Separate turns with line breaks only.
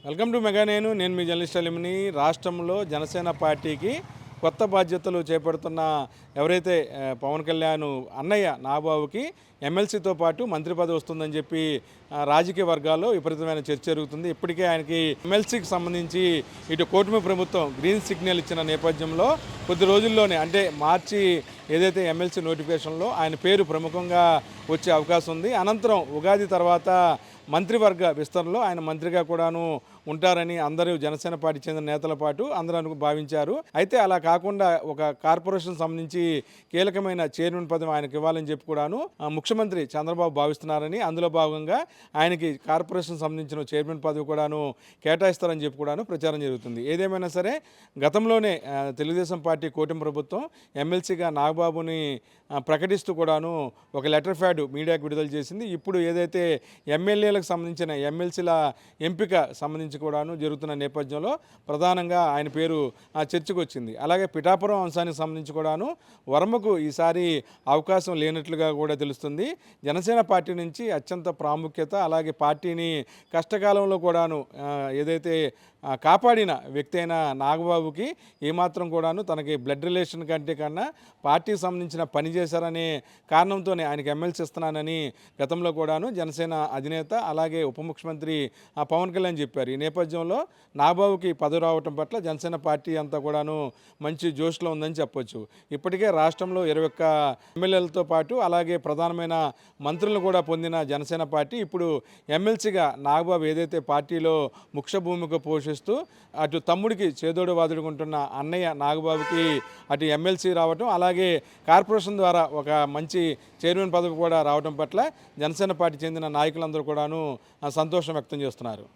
Welcome to mega నేను మీ journalist అలిమిని. రాష్ట్రంలో జనసేన పార్టీకి కొత్త బాధ్యతలు చేపడుతున్న ఎవరైతే పవన్ కళ్యాణ్ అన్నయ్య నాగబాబుకి ఎమ్మెల్సీతో పాటు మంత్రి పదవి వస్తుందని చెప్పి రాజకీయ వర్గాల్లో విపరీతమైన చర్చ జరుగుతుంది. ఇప్పటికే ఆయనకి ఎమ్మెల్సీకి సంబంధించి ఇటు కూటమి ప్రభుత్వం గ్రీన్ సిగ్నల్ ఇచ్చిన నేపథ్యంలో కొద్ది రోజుల్లోనే అంటే మార్చి ఏదైతే ఎమ్మెల్సీ నోటిఫికేషన్లో ఆయన పేరు ప్రముఖంగా వచ్చే అవకాశం ఉంది. అనంతరం ఉగాది తర్వాత మంత్రివర్గ విస్తరణలో ఆయన మంత్రిగా కూడాను ఉంటారని అందరూ జనసేన పార్టీ చెందిన నేతల పాటు అందరూ భావించారు. అయితే అలా కాకుండా ఒక కార్పొరేషన్ సంబంధించి కీలకమైన చైర్మన్ పదవి ఆయనకు ఇవ్వాలని చెప్పి కూడాను ముఖ్యమంత్రి చంద్రబాబు భావిస్తున్నారని, అందులో భాగంగా ఆయనకి కార్పొరేషన్ సంబంధించిన చైర్మన్ పదవి కూడాను కేటాయిస్తారని చెప్పి కూడాను ప్రచారం జరుగుతుంది. ఏదేమైనా సరే గతంలోనే తెలుగుదేశం పార్టీ కూటమి ప్రభుత్వం ఎమ్మెల్సీగా నాగబాబుని ప్రకటిస్తూ కూడాను ఒక లెటర్ ప్యాడ్ మీడియాకు విడుదల చేసింది. ఇప్పుడు ఏదైతే ఎమ్మెల్యేలకు సంబంధించిన ఎమ్మెల్సీల ఎంపిక సంబంధించి కూడాను జరుగుతున్న నేపథ్యంలో ప్రధానంగా ఆయన పేరు చర్చకు వచ్చింది. అలాగే పిఠాపురం అంశానికి సంబంధించి కూడాను వర్మకు ఈసారి అవకాశం లేనట్లుగా కూడా తెలుస్తుంది. జనసేన పార్టీ నుంచి అత్యంత ప్రాముఖ్యత, అలాగే పార్టీని కష్టకాలంలో కూడాను ఏదైతే కాపాడిన వ్యక్తి అయిన నాగబాబుకి ఏమాత్రం కూడాను తనకి బ్లడ్ రిలేషన్ కంటే కన్నా పార్టీకి సంబంధించిన పని చేశారనే కారణంతోనే ఆయనకి ఎమ్మెల్సీ ఇస్తున్నానని గతంలో కూడాను జనసేన అధినేత అలాగే ఉప ముఖ్యమంత్రి పవన్ కళ్యాణ్ చెప్పారు. ఈ నేపథ్యంలో నాగబాబుకి పదవి రావటం పట్ల జనసేన పార్టీ అంతా కూడాను మంచి జోష్లో ఉందని చెప్పొచ్చు. ఇప్పటికే రాష్ట్రంలో 21 ఎమ్మెల్యేలతో పాటు అలాగే ప్రధానమైన మంత్రులను కూడా పొందిన జనసేన పార్టీ ఇప్పుడు ఎమ్మెల్సీగా నాగబాబు ఏదైతే పార్టీలో ముఖ్య భూమిక పోషిస్తూ అటు తమ్ముడికి చేదోడు వాదుడుకుంటున్న అన్నయ్య నాగబాబుకి అటు ఎమ్మెల్సీ రావటం, అలాగే కార్పొరేషన్ ద్వారా ఒక మంచి చైర్మన్ పదవి కూడా రావడం పట్ల జనసేన పార్టీ చెందిన నాయకులందరూ కూడాను సంతోషం వ్యక్తం చేస్తున్నారు.